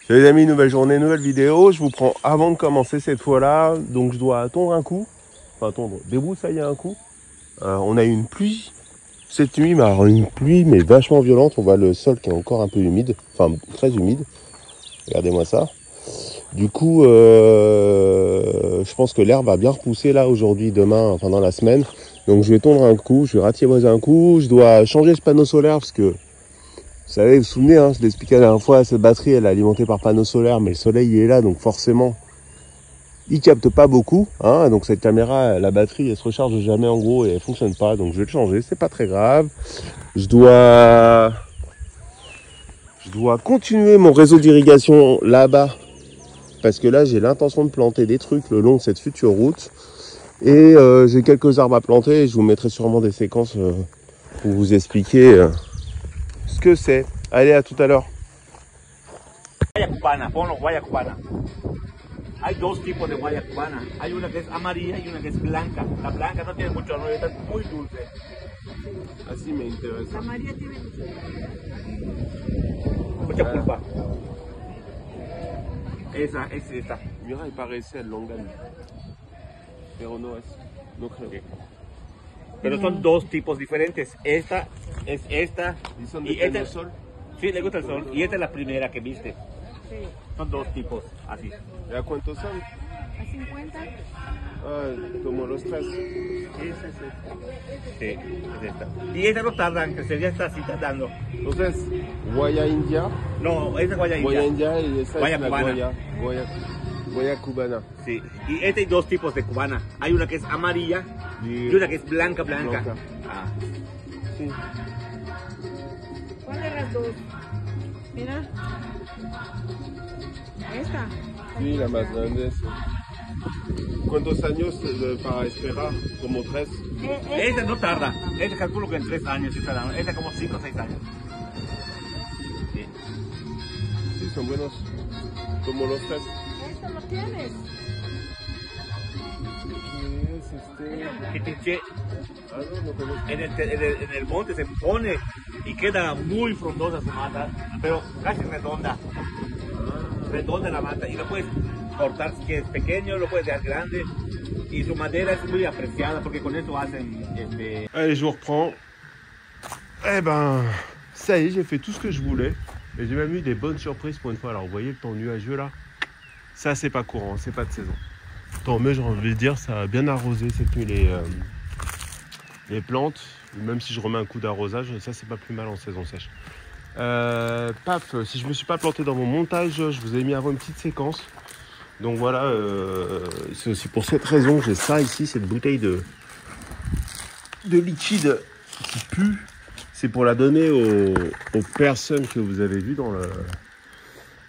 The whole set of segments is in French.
Salut les amis, nouvelle journée, nouvelle vidéo. Je vous prends avant de commencer cette fois-là. Donc je dois attendre un coup. Enfin attendre, débroussailler un coup. On a eu une pluie cette nuit, mais alors une pluie mais vachement violente. On voit le sol qui est encore un peu humide. Enfin très humide. Regardez-moi ça. Du coup, je pense que l'herbe va bien repousser là aujourd'hui, demain, enfin dans la semaine. Donc je vais tondre un coup, je vais ratiboiser un coup. Je dois changer ce panneau solaire parce que... Vous savez, vous vous souvenez, hein, je l'ai expliqué la dernière fois, cette batterie elle est alimentée par panneau solaire, mais le soleil il est là, donc forcément, il capte pas beaucoup. Hein, donc cette caméra, la batterie, elle se recharge jamais en gros et elle fonctionne pas, donc je vais le changer, c'est pas très grave. Je dois continuer mon réseau d'irrigation là-bas, parce que là j'ai l'intention de planter des trucs le long de cette future route. Et j'ai quelques arbres à planter, et je vous mettrai sûrement des séquences pour vous expliquer... ce que c'est. Allez, à tout à l'heure. Guaya cubana, ponlo guaya cubana. Hay dos tipos de guaya cubana. Hay una que es amarilla y una que es blanca. La blanca no tiene mucho arroyo, está muy dulce. Así me interesa. La María tiene Mucha pulpa. Esa es esta. Mira, il paraissait el longan. Pero no es. No creo. Pero son dos tipos diferentes. Esta es esta. ¿Y son Y de esta, el sol? sí, le gusta el sol. Y esta es la primera que viste. Sí. Son dos tipos, así. ¿Y a cuántos son? ¿A 50? Ah, como los tres. Sí, es esta. Y esta no tarda en crecer, ya está así tardando. Entonces, guaya india. No, esta es guaya Guaya india. india y esa Guaya es la cubana. guaya cubana. Sí, y esta hay dos tipos de cubana. Hay una que es amarilla y una que es blanca. Ah. Sí. ¿Cuál de las dos? Mira. Esta. Sí, la más grande. Sí. ¿Cuántos años para esperar? Como tres. Esta no tarda. Esta calculo que en 3 años está dando. Esta como 5 o 6 años. Sí. Sí, son buenos. Como los tres. Esto lo tienes. ¿Qué es este? Pitinche. Ah, no conozco. En el monte se pone y queda muy frondosa su mata, pero casi redonda. Redonda la mata y lo puedes cortar si quieres pequeño, lo puedes dejar grande y su madera es muy apreciada porque con eso hacen Allez, je vous reprends. Eh ben, ça y est, j'ai fait tout ce que je voulais. Et j'ai même eu des bonnes surprises pour une fois. Alors, vous voyez le temps nuageux là? Ça, c'est pas courant, c'est pas de saison. Tant mieux, j'ai envie de dire, ça a bien arrosé cette nuit les plantes. Même si je remets un coup d'arrosage, ça, c'est pas plus mal en saison sèche. Paf, si je me suis pas planté dans mon montage, je vous ai mis avant une petite séquence. Donc voilà, c'est aussi pour cette raison que j'ai ça ici, cette bouteille de liquide qui pue. C'est pour la donner aux personnes que vous avez vues dans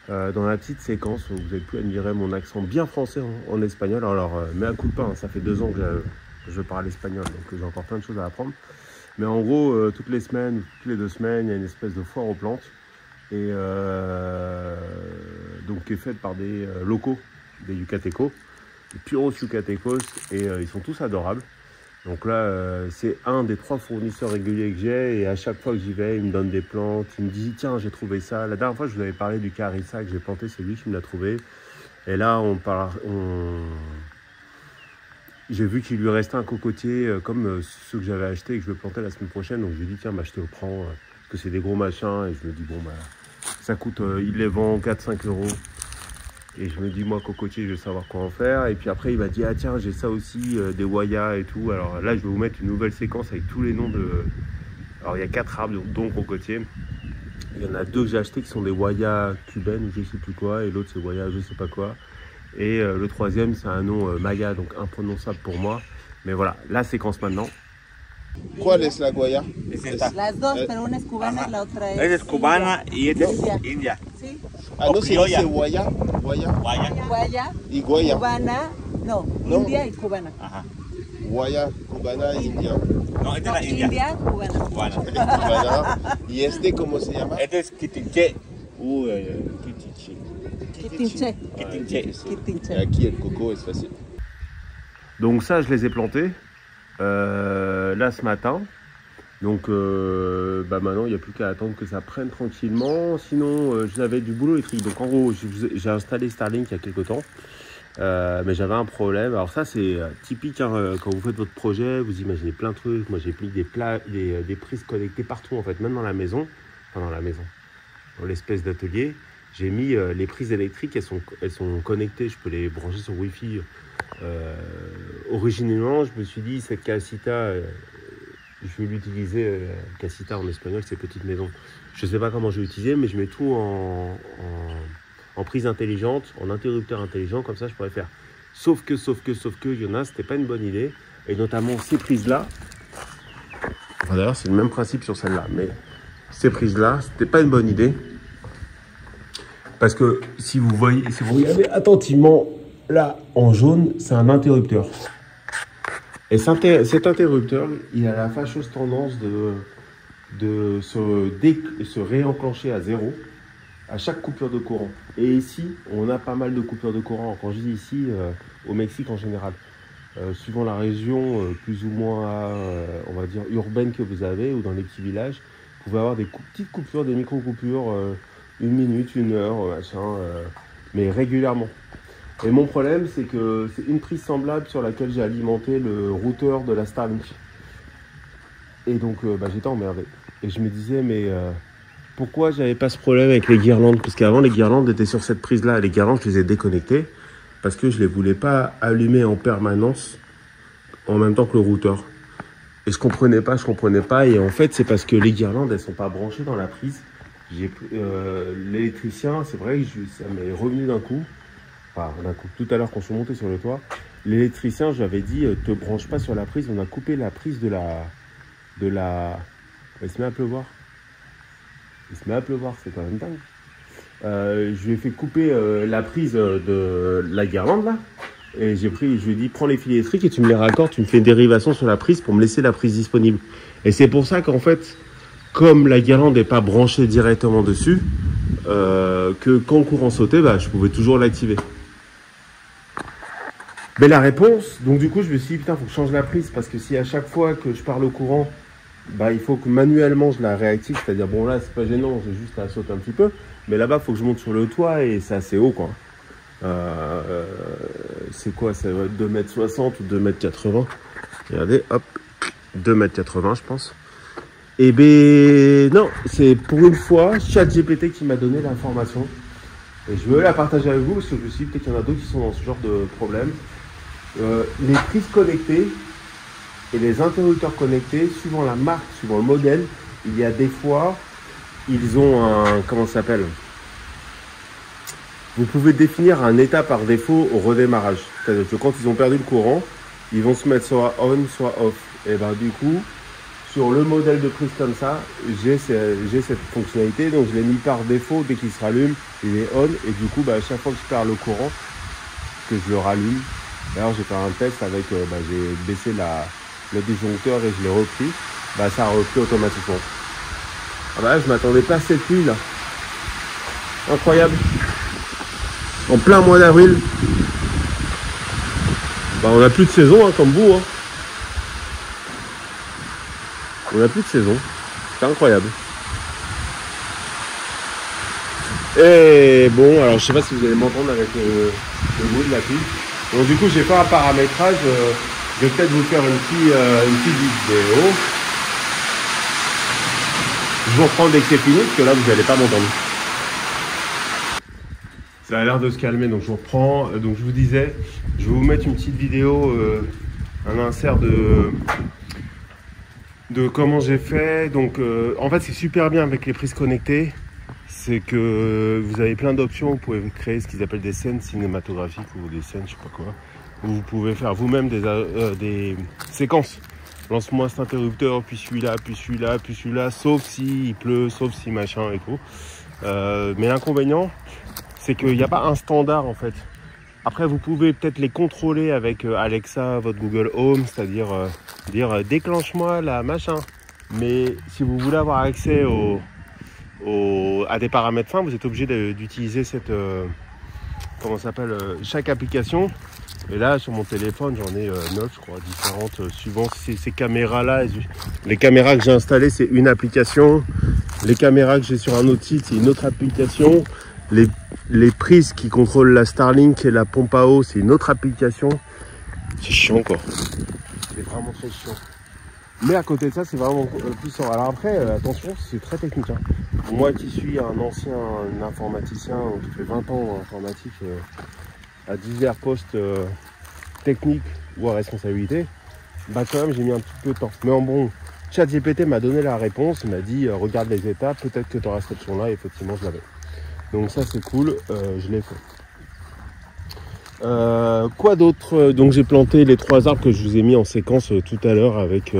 la petite séquence où vous avez pu admirer mon accent bien français en espagnol. Alors, mea culpa, hein, ça fait 2 ans que je parle espagnol, donc j'ai encore plein de choses à apprendre. Mais en gros, toutes les semaines, toutes les 2 semaines, il y a une espèce de foire aux plantes. Et donc qui est faite par des locaux, des Yucatecos, des puros Yucatecos. Et ils sont tous adorables. Donc là, c'est un des 3 fournisseurs réguliers que j'ai. Et à chaque fois que j'y vais, il me donne des plantes. Il me dit, tiens, j'ai trouvé ça. La dernière fois, je vous avais parlé du Carissa que j'ai planté. C'est lui qui me l'a trouvé. Et là, j'ai vu qu'il lui restait un cocotier comme ceux que j'avais acheté et que je vais planter la semaine prochaine. Donc je lui ai dit, tiens, bah, je te le prends. Parce que c'est des gros machins. Et je me dis, bon, bah, ça coûte, il les vend 4-5 euros. Et je me dis, moi, cocotier, je vais savoir quoi en faire. Et puis après, il m'a dit, ah tiens, j'ai ça aussi, des wayas et tout. Alors là, je vais vous mettre une nouvelle séquence avec tous les noms de... Alors, il y a 4 arbres, dont cocotier. Il y en a 2 que j'ai achetés qui sont des wayas cubaines ou je sais plus quoi. Et l'autre, c'est waya, je sais pas quoi. Et le 3e, c'est un nom maya, donc imprononçable pour moi. Mais voilà, la séquence maintenant. ¿Cuál es la guaya? Es esta. Las dos, pero una es cubana y la otra es... Esta es cubana y esta es India. india. Sí. Ah, no, se criolla. dice guaya, guaya Guaya. Guaya, y guaya. cubana, no, No. India y cubana. Ajá. Guaya, cubana, india. No, esta No, es la india. India, cubana. Cubana. Cubana. ¿Y este cómo se llama? Este es quitinche. Uy, kitichi. Quitinche. Quitinche. Quitinche. Et aquí el coco est facile. Donc ça, je les ai plantés là ce matin. Donc maintenant, il n'y a plus qu'à attendre que ça prenne tranquillement. Sinon, j'avais du boulot électrique. Donc en gros, j'ai installé Starlink il y a quelques temps. Mais j'avais un problème. Alors ça, c'est typique hein, quand vous faites votre projet, vous imaginez plein de trucs. Moi, j'ai mis des prises connectées partout, en fait, même dans la maison. Enfin, dans la maison, dans l'espèce d'atelier. J'ai mis les prises électriques, elles sont connectées. Je peux les brancher sur Wi-Fi. Originellement, je me suis dit, cette casita... je vais l'utiliser, casita en espagnol, c'est petite maison. Je ne sais pas comment je vais l'utiliser, mais je mets tout en prise intelligente, en interrupteur intelligent, comme ça je pourrais faire. Sauf que, il y en a, c'était pas une bonne idée. Et notamment ces prises-là. Enfin, d'ailleurs, c'est le même principe sur celle-là. Mais ces prises-là, c'était pas une bonne idée. Parce que si vous regardez attentivement, là, en jaune, c'est un interrupteur. Et cet interrupteur, il a la fâcheuse tendance de se réenclencher à 0 à chaque coupure de courant. Et ici, on a pas mal de coupures de courant. Quand je dis ici, au Mexique en général, suivant la région plus ou moins, on va dire, urbaine que vous avez, ou dans les petits villages, vous pouvez avoir des petites coupures, des micro-coupures, 1 minute, 1 heure, machin, mais régulièrement. Et mon problème, c'est que c'est une prise semblable sur laquelle j'ai alimenté le routeur de la Starlink. Et donc, j'étais emmerdé. Et je me disais, mais pourquoi j'avais pas ce problème avec les guirlandes? Parce qu'avant, les guirlandes étaient sur cette prise-là. Les guirlandes, je les ai déconnectées parce que je les voulais pas allumer en permanence en même temps que le routeur. Et je comprenais pas. Et en fait, c'est parce que les guirlandes, elles sont pas branchées dans la prise. L'électricien, c'est vrai que ça m'est revenu d'un coup. Enfin, d'un coup, tout à l'heure quand je suis monté sur le toit, l'électricien, je lui avais dit, te branche pas sur la prise. On a coupé la prise de la... Il se met à pleuvoir. C'est quand même dingue. Je lui ai fait couper la prise de la guirlande là. Et je lui ai dit, prends les fils électriques et tu me les raccordes, tu me fais une dérivation sur la prise pour me laisser la prise disponible. Et c'est pour ça qu'en fait, comme la guirlande n'est pas branchée directement dessus, que quand le courant sautait, je pouvais toujours l'activer. Mais la réponse, donc du coup, je me suis dit, putain, faut que je change la prise, parce que si à chaque fois que je parle au courant, il faut que manuellement je la réactive, c'est-à-dire, bon là, c'est pas gênant, j'ai juste à sauter un petit peu, mais là-bas, il faut que je monte sur le toit, et c'est assez haut, quoi. C'est quoi, ça va être 2,60 m ou 2,80 m. Regardez, hop, 2,80 m, je pense. Et non, c'est pour une fois ChatGPT qui m'a donné l'information. Et je veux la partager avec vous, parce que je me suis dit, peut-être qu'il y en a d'autres qui sont dans ce genre de problème. Les prises connectées et les interrupteurs connectés, suivant la marque, suivant le modèle, il y a des fois, ils ont un... Comment ça s'appelle? Vous pouvez définir un état par défaut au redémarrage. C'est-à-dire que quand ils ont perdu le courant, ils vont se mettre soit on, soit off. Et du coup, sur le modèle de prise comme ça, j'ai cette fonctionnalité. Donc je l'ai mis par défaut, dès qu'il se rallume, il est on. Et du coup, à chaque fois que je perds le courant, que je le rallume. D'ailleurs, j'ai fait un test avec, j'ai baissé le disjoncteur et je l'ai repris. Ça a repris automatiquement. Je m'attendais pas à cette pluie là. Incroyable. En plein mois d'avril. On n'a plus de saison, comme vous. On n'a plus de saison. C'est incroyable. Et bon, alors je sais pas si vous allez m'entendre avec le bruit de la pluie. Donc du coup, j'ai fait un paramétrage. Je vais peut-être vous faire une petite vidéo. Je vous reprends dès que c'est fini, parce que là, vous n'allez pas m'entendre. Ça a l'air de se calmer, donc je vous reprends. Donc je vous disais, je vais vous mettre une petite vidéo, un insert de comment j'ai fait. Donc en fait, c'est super bien avec les prises connectées. C'est que vous avez plein d'options. Vous pouvez créer ce qu'ils appellent des scènes cinématographiques ou des scènes, je sais pas quoi. Vous pouvez faire vous-même des séquences. Lance-moi cet interrupteur, puis celui-là, puis celui-là, puis celui-là, sauf s'il pleut, sauf si machin et tout. Mais l'inconvénient, c'est qu'il n'y a pas un standard en fait. Après, vous pouvez peut-être les contrôler avec Alexa, votre Google Home, c'est-à-dire dire déclenche-moi la machin. Mais si vous voulez avoir accès à des paramètres fins, vous êtes obligé d'utiliser cette comment ça s'appelle, chaque application. Et là, sur mon téléphone, j'en ai 9, je crois, différentes, suivant ces caméras-là. Les caméras que j'ai installées, c'est une application. Les caméras que j'ai sur un autre site, c'est une autre application. Les prises qui contrôlent la Starlink et la pompe à eau, c'est une autre application. C'est chiant, quoi. C'est vraiment très chiant. Mais à côté de ça, c'est vraiment puissant. Alors après, attention, c'est très technique. Hein. Moi qui suis un ancien informaticien, qui fait 20 ans en informatique, à divers postes techniques ou à responsabilité, bah quand même j'ai mis un petit peu de temps. Mais en bon, ChatGPT m'a donné la réponse, il m'a dit regarde les étapes, peut-être que tu auras cette option-là, et effectivement je l'avais. Donc ça c'est cool, je l'ai fait. Quoi d'autre? Donc j'ai planté les 3 arbres que je vous ai mis en séquence tout à l'heure avec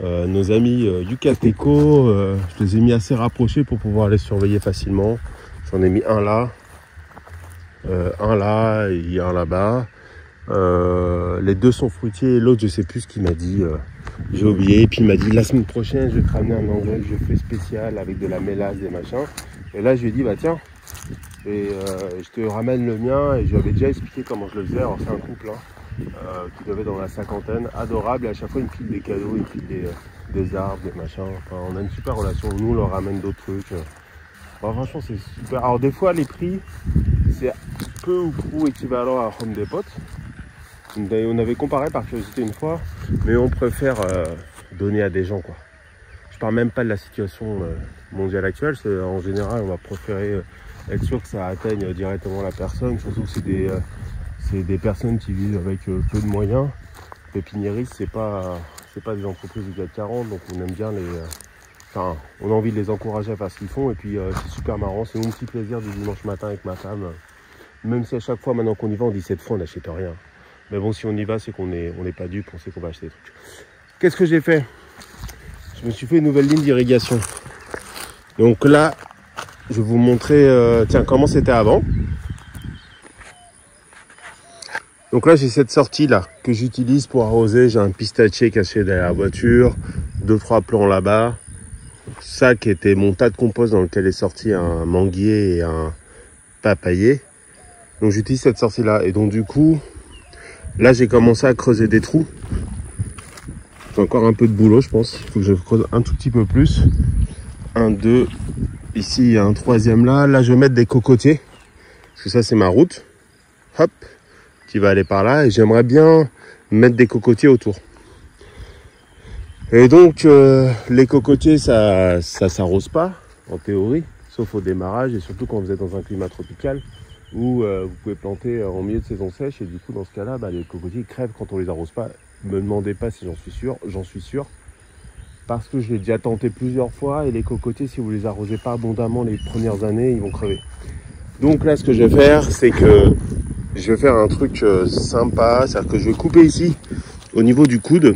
nos amis Yucateco. Je les ai mis assez rapprochés pour pouvoir les surveiller facilement. J'en ai mis un là et un là-bas. Les 2 sont fruitiers et l'autre je sais plus ce qu'il m'a dit, j'ai oublié. Et puis il m'a dit la semaine prochaine je vais te ramener un engrais que je fais spécial avec de la mélasse, des machins. Et là je lui ai dit bah tiens, et je te ramène le mien, et je lui avais déjà expliqué comment je le faisais. Alors c'est un couple qui devait dans la 50aine, adorable, et à chaque fois il me file des cadeaux, il me file des arbres, des machins. Enfin on a une super relation, nous on leur ramène d'autres trucs. Enfin, franchement c'est super. Alors des fois les prix c'est peu ou prou équivalent à Home Depot. On avait comparé par curiosité une fois, mais on préfère donner à des gens, quoi. Je parle même pas de la situation mondiale actuelle, en général on va préférer être sûr que ça atteigne directement la personne, surtout que c'est des personnes qui vivent avec peu de moyens. Pépiniéristes, c'est pas des entreprises du CAC 40, donc on aime bien enfin, on a envie de les encourager à faire ce qu'ils font, et puis c'est super marrant, c'est mon petit plaisir du dimanche matin avec ma femme. Même si à chaque fois maintenant qu'on y va, on dit cette fois on n'achète rien. Mais bon, si on y va, c'est qu'on n'est pas dupe, on sait qu'on va acheter des trucs. Qu'est-ce que j'ai fait? Je me suis fait une nouvelle ligne d'irrigation. Donc là, je vais vous montrer tiens, comment c'était avant. Donc là, j'ai cette sortie là que j'utilise pour arroser. J'ai un pistachier caché derrière la voiture, 2-3 plants là-bas. Ça qui était mon tas de compost dans lequel est sorti un manguier et un papayer. Donc j'utilise cette sortie là, et donc du coup là j'ai commencé à creuser des trous. J'ai encore un peu de boulot, je pense. Il faut que je creuse un tout petit peu plus. 1, 2, ici il y a un 3e là. Là je vais mettre des cocotiers, parce que ça c'est ma route, hop, qui va aller par là, et j'aimerais bien mettre des cocotiers autour. Et donc les cocotiers ça s'arrose pas en théorie, sauf au démarrage, et surtout quand vous êtes dans un climat tropical où vous pouvez planter en milieu de saison sèche, et du coup dans ce cas là les cocotiers crèvent quand on les arrose pas. Me demandez pas si j'en suis sûr, parce que je l'ai déjà tenté plusieurs fois, et les cocotiers, si vous les arrosez pas abondamment les premières années, ils vont crever. Donc là ce que je vais faire, c'est que je vais faire un truc sympa, c'est-à-dire que je vais couper ici au niveau du coude.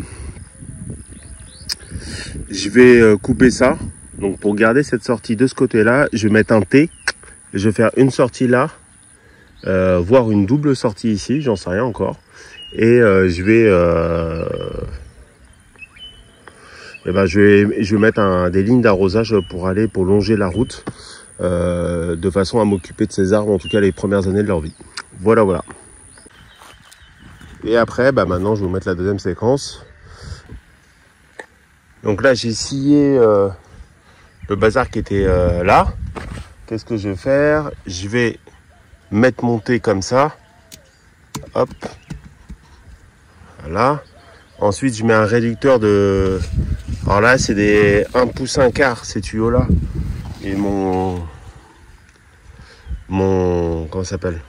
Je vais couper ça, donc pour garder cette sortie de ce côté là, je vais mettre un T, et je vais faire une sortie là, voire une double sortie ici, j'en sais rien encore. Et je vais mettre des lignes d'arrosage pour longer la route, de façon à m'occuper de ces arbres, en tout cas les premières années de leur vie. Voilà. Et après, maintenant je vais vous mettre la deuxième séquence. Donc là j'ai scié le bazar qui était là. Qu'est-ce que je vais faire? Je vais mettre mon thé comme ça. Hop. Voilà. Ensuite, je mets un réducteur de... Alors là, c'est des 1 pouce 1 quart, ces tuyaux-là. Et mon... Comment ça s'appelle?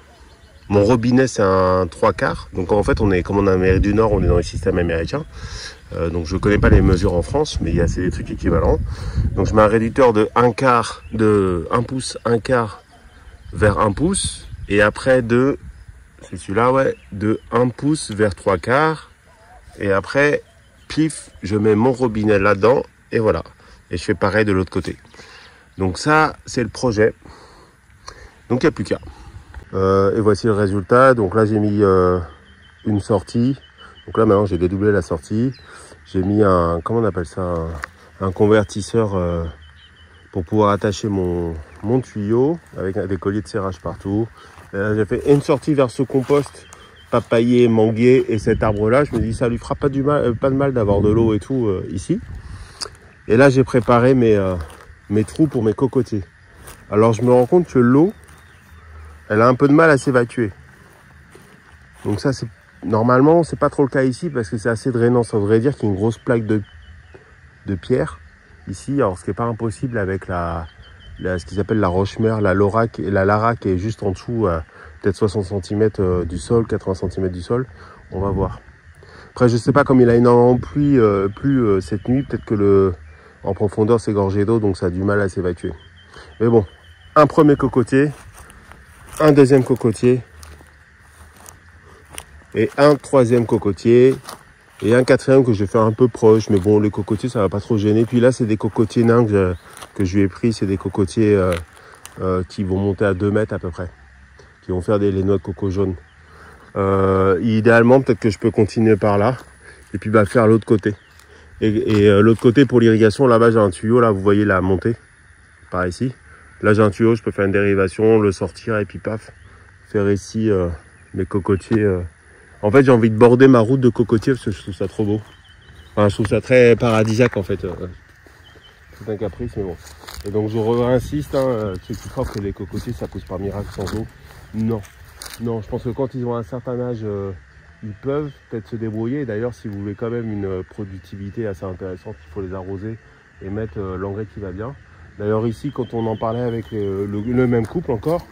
Mon robinet, c'est un 3 quarts. Donc en fait, comme on est en Amérique du Nord, on est dans le système américain. Donc je ne connais pas les mesures en France, mais c'est des trucs équivalents. Donc je mets un réducteur de 1 quart, de 1 pouce 1 quart vers 1 pouce. Et après c'est celui-là, ouais, de 1 pouce vers 3 quarts. Et après, pif, je mets mon robinet là-dedans, et voilà. Et je fais pareil de l'autre côté. Donc ça, c'est le projet. Donc il n'y a plus qu'à. Et voici le résultat. Donc là, j'ai mis une sortie. Donc là, maintenant, j'ai dédoublé la sortie. J'ai mis comment on appelle ça, un convertisseur pour pouvoir attacher mon mon tuyau avec des colliers de serrage partout. J'ai fait une sortie vers ce compost papayer, manguier et cet arbre là. Je me dis ça lui fera pas de mal d'avoir de l'eau et tout ici. Et là j'ai préparé mes trous pour mes cocotiers. Alors je me rends compte que l'eau, elle a un peu de mal à s'évacuer. Donc ça, normalement, c'est pas trop le cas ici parce que c'est assez drainant. Ça voudrait dire qu'il y a une grosse plaque de pierre ici. Alors ce qui n'est pas impossible avec ce qu'ils appellent la roche-mère, la Lorac et la Lara qui est juste en dessous, peut-être 60 cm du sol, 80 cm du sol. On va voir. Après, je sais pas, comme il a énormément plu cette nuit, peut-être que en profondeur c'est gorgé d'eau, donc ça a du mal à s'évacuer. Mais bon, un premier cocotier, un deuxième cocotier et un troisième cocotier et un quatrième que je vais faire un peu proche, mais bon, les cocotiers ça va pas trop gêner. Puis là c'est des cocotiers nains que je lui ai pris, c'est des cocotiers qui vont monter à 2 mètres à peu près, qui vont faire les noix de coco jaunes. Idéalement peut-être que je peux continuer par là et puis faire l'autre côté. Et l'autre côté pour l'irrigation, là-bas j'ai un tuyau, là vous voyez la montée par ici. Là j'ai un tuyau, je peux faire une dérivation, le sortir et puis paf, faire ici mes cocotiers. En fait j'ai envie de border ma route de cocotiers parce que je trouve ça trop beau. Enfin je trouve ça très paradisiaque en fait. C'est un caprice mais bon. Et donc je réinsiste, ceux qui croient que les cocotiers ça pousse par miracle sans eau. Non. Non, je pense que quand ils ont un certain âge, ils peuvent peut-être se débrouiller. D'ailleurs si vous voulez quand même une productivité assez intéressante, il faut les arroser et mettre l'engrais qui va bien. D'ailleurs ici, quand on en parlait avec le même couple encore,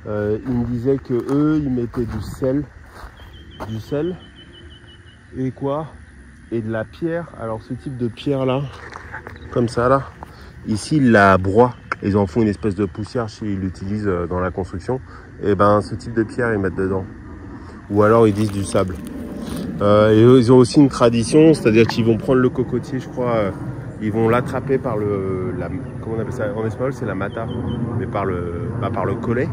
ils me disaient que eux, ils mettaient du sel et quoi, et de la pierre. Alors ce type de pierre là, comme ça là, ici ils la broient. Ils en font une espèce de poussière, ils l'utilisent dans la construction. Et ben ce type de pierre ils mettent dedans. Ou alors ils disent du sable. Et eux, ils ont aussi une tradition, c'est-à-dire qu'ils vont prendre le cocotier, je crois. Ils vont l'attraper par comment on appelle ça en espagnol, c'est la mata, mais par le collet.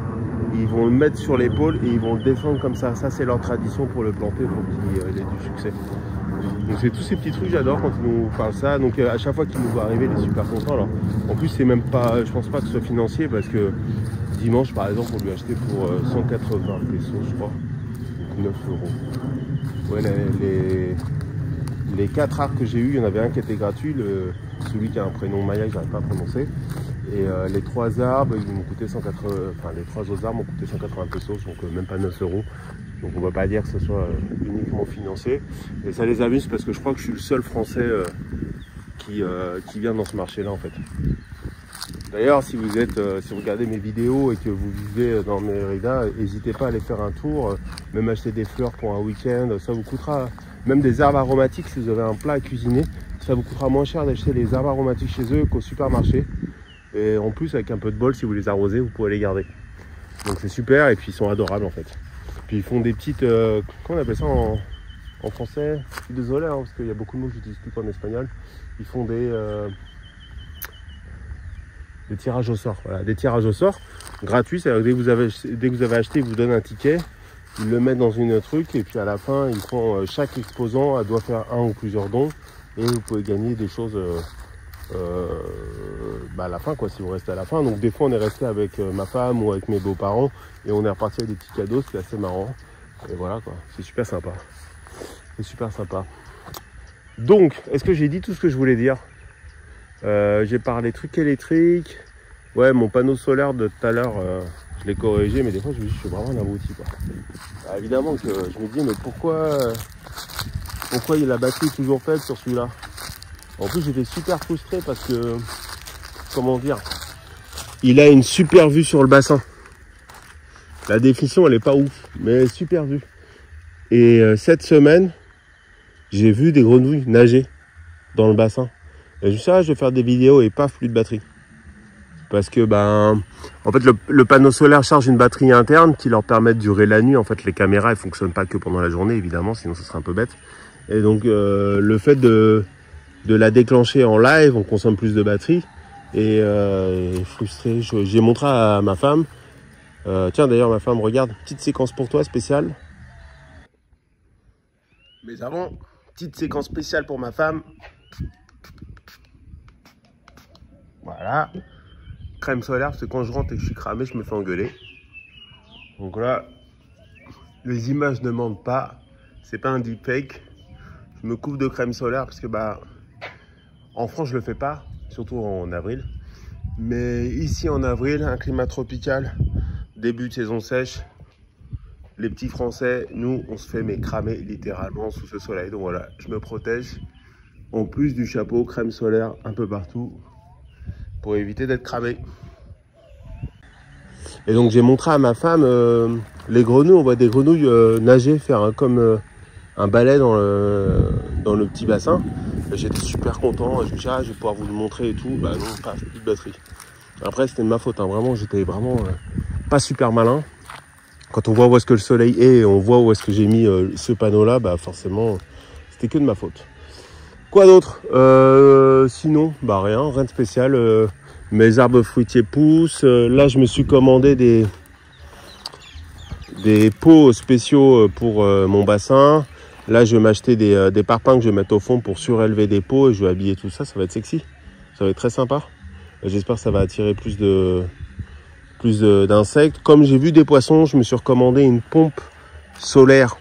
Ils vont le mettre sur l'épaule et ils vont le descendre comme ça. Ça, c'est leur tradition pour le planter, pour qu'il ait du succès. Donc c'est tous ces petits trucs, j'adore quand ils nous parlent ça. Donc à chaque fois qu'il nous voit arriver, il est super content. Alors en plus, c'est même pas, je pense pas que ce soit financier parce que dimanche, par exemple, on lui a acheté pour 180 pesos, je crois, donc 9 €. Ouais, les 4 arbres que j'ai eu, il y en avait un qui était gratuit, celui qui a un prénom maya que j'arrive pas à prononcer. Et les 3 arbres, ils m'ont coûté 180, enfin les 3 autres arbres m'ont coûté 180 pesos, donc même pas 9 €. Donc on ne va pas dire que ce soit uniquement financier. Et ça les amuse parce que je crois que je suis le seul Français qui vient dans ce marché-là en fait. D'ailleurs, si vous regardez mes vidéos et que vous vivez dans Mérida, n'hésitez pas à aller faire un tour, même acheter des fleurs pour un week-end, ça vous coûtera, même des herbes aromatiques si vous avez un plat à cuisiner, ça vous coûtera moins cher d'acheter les herbes aromatiques chez eux qu'au supermarché. Et en plus, avec un peu de bol, si vous les arrosez, vous pouvez les garder. Donc c'est super et puis ils sont adorables en fait. Puis ils font des petites, comment on appelle ça en français? Je suis désolé parce qu'il y a beaucoup de mots que j'utilise plus qu'en espagnol. Ils font des tirages au sort, voilà, des tirages au sort gratuits. C'est-à-dire que dès que vous avez acheté, ils vous donnent un ticket, ils le mettent dans une truc et puis à la fin, ils font chaque exposant doit faire un ou plusieurs dons et vous pouvez gagner des choses à la fin, quoi, si vous restez à la fin. Donc des fois, on est resté avec ma femme ou avec mes beaux-parents et on est reparti avec des petits cadeaux, c'est assez marrant. Et voilà, quoi, c'est super sympa. C'est super sympa. Donc, est-ce que j'ai dit tout ce que je voulais dire? J'ai parlé trucs électriques. Ouais, mon panneau solaire de tout à l'heure, je l'ai corrigé, mais des fois je me dis je suis vraiment un abruti, quoi. Bah, évidemment que je me dis mais pourquoi la batterie est toujours faible sur celui-là? En plus j'étais super frustré parce que, comment dire, il a une super vue sur le bassin. La définition elle est pas ouf, mais super vue. Et cette semaine, j'ai vu des grenouilles nager dans le bassin. Et je me suis dit, je vais faire des vidéos et paf, plus de batterie. Parce que, en fait, le panneau solaire charge une batterie interne qui leur permet de durer la nuit. En fait, les caméras, elles ne fonctionnent pas que pendant la journée, évidemment, sinon ce serait un peu bête. Et donc, le fait de la déclencher en live, on consomme plus de batterie. Et frustré, j'ai montré à ma femme. Tiens, d'ailleurs, ma femme, regarde, petite séquence pour toi, spéciale. Mais avant, petite séquence spéciale pour ma femme. Voilà. crème solaire parce que quand je rentre et que je suis cramé, je me fais engueuler. Donc là, les images ne mentent pas. C'est pas un deepfake. Je me couvre de crème solaire parce que bah en France je le fais pas, surtout en avril. Mais ici en avril, un climat tropical, début de saison sèche, les petits Français, nous on se fait mais cramer littéralement sous ce soleil. Donc voilà, je me protège. En plus du chapeau, crème solaire un peu partout pour éviter d'être cramé. Et donc j'ai montré à ma femme les grenouilles. On voit des grenouilles nager, faire comme un balai dans le petit bassin. J'étais super content. Je me suis dit, ah, je vais pouvoir vous le montrer et tout. Bah non, pas plus de batterie. Après c'était de ma faute, hein. Vraiment j'étais vraiment pas super malin. Quand on voit où est-ce que le soleil est et on voit où est-ce que j'ai mis ce panneau là, bah forcément c'était que de ma faute. Quoi d'autre? Sinon, bah rien de spécial. Mes arbres fruitiers poussent. Là, je me suis commandé des pots spéciaux pour mon bassin. Là, je vais m'acheter des parpaings que je vais mettre au fond pour surélever des pots et je vais habiller tout ça. Ça va être sexy. Ça va être très sympa. J'espère que ça va attirer plus d'insectes. Comme j'ai vu des poissons, je me suis recommandé une pompe solaire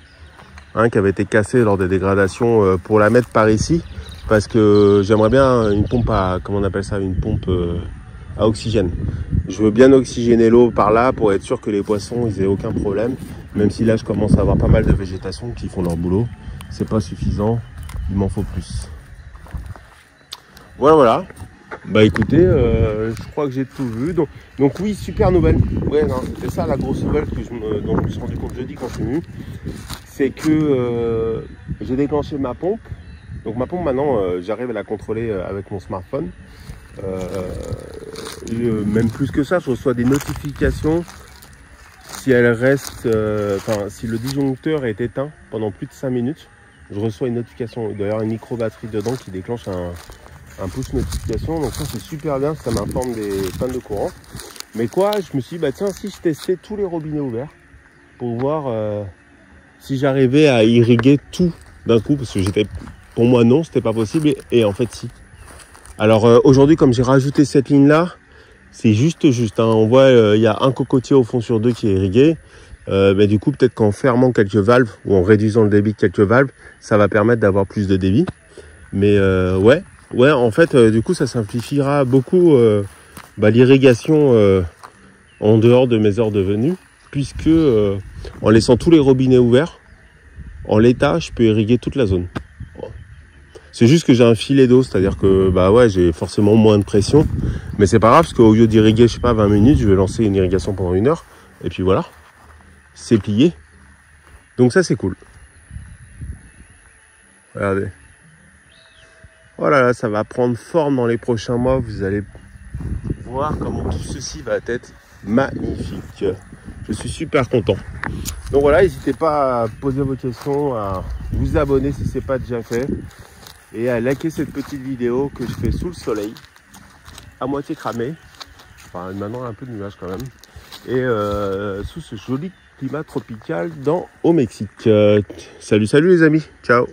qui avait été cassée lors des dégradations pour la mettre par ici. Parce que j'aimerais bien une pompe à, comment on appelle ça, une pompe à oxygène. Je veux bien oxygéner l'eau par là pour être sûr que les poissons ils aient aucun problème. Même si là je commence à avoir pas mal de végétation qui font leur boulot. C'est pas suffisant, il m'en faut plus. Voilà. Bah écoutez, je crois que j'ai tout vu. Donc oui, super nouvelle. Ouais, non, c'était ça la grosse nouvelle dont je me suis rendu compte jeudi quand je suis venu. C'est que j'ai déclenché ma pompe. Donc ma pompe maintenant, j'arrive à la contrôler avec mon smartphone. Même plus que ça, je reçois des notifications si elle reste, si le disjoncteur est éteint pendant plus de 5 minutes. Je reçois une notification, d'ailleurs une micro batterie dedans qui déclenche un push notification. Donc ça c'est super bien, ça m'informe des pannes de courant. Mais quoi, je me suis dit, bah tiens, si je testais tous les robinets ouverts pour voir si j'arrivais à irriguer tout d'un coup, parce que pour moi non, c'était pas possible, et en fait si. Alors aujourd'hui, comme j'ai rajouté cette ligne là, c'est juste hein. On voit il y a un cocotier au fond sur 2 qui est irrigué, mais du coup peut-être qu'en fermant quelques valves ou en réduisant le débit de quelques valves, ça va permettre d'avoir plus de débit. Mais ouais en fait du coup ça simplifiera beaucoup l'irrigation en dehors de mes heures de venue, puisque en laissant tous les robinets ouverts, en l'état je peux irriguer toute la zone. C'est juste que j'ai un filet d'eau, c'est-à-dire que bah ouais, j'ai forcément moins de pression. Mais c'est pas grave, parce qu'au lieu d'irriguer, je sais pas, 20 minutes, je vais lancer une irrigation pendant 1 heure. Et puis voilà, c'est plié. Donc ça, c'est cool. Regardez. Voilà, là, ça va prendre forme dans les prochains mois. Vous allez voir comment tout ceci va être magnifique. Je suis super content. Donc voilà, n'hésitez pas à poser vos questions, à vous abonner si ce n'est pas déjà fait. Et à liker cette petite vidéo que je fais sous le soleil, à moitié cramé, enfin maintenant un peu de nuages quand même, et sous ce joli climat tropical au Mexique. Salut les amis, ciao.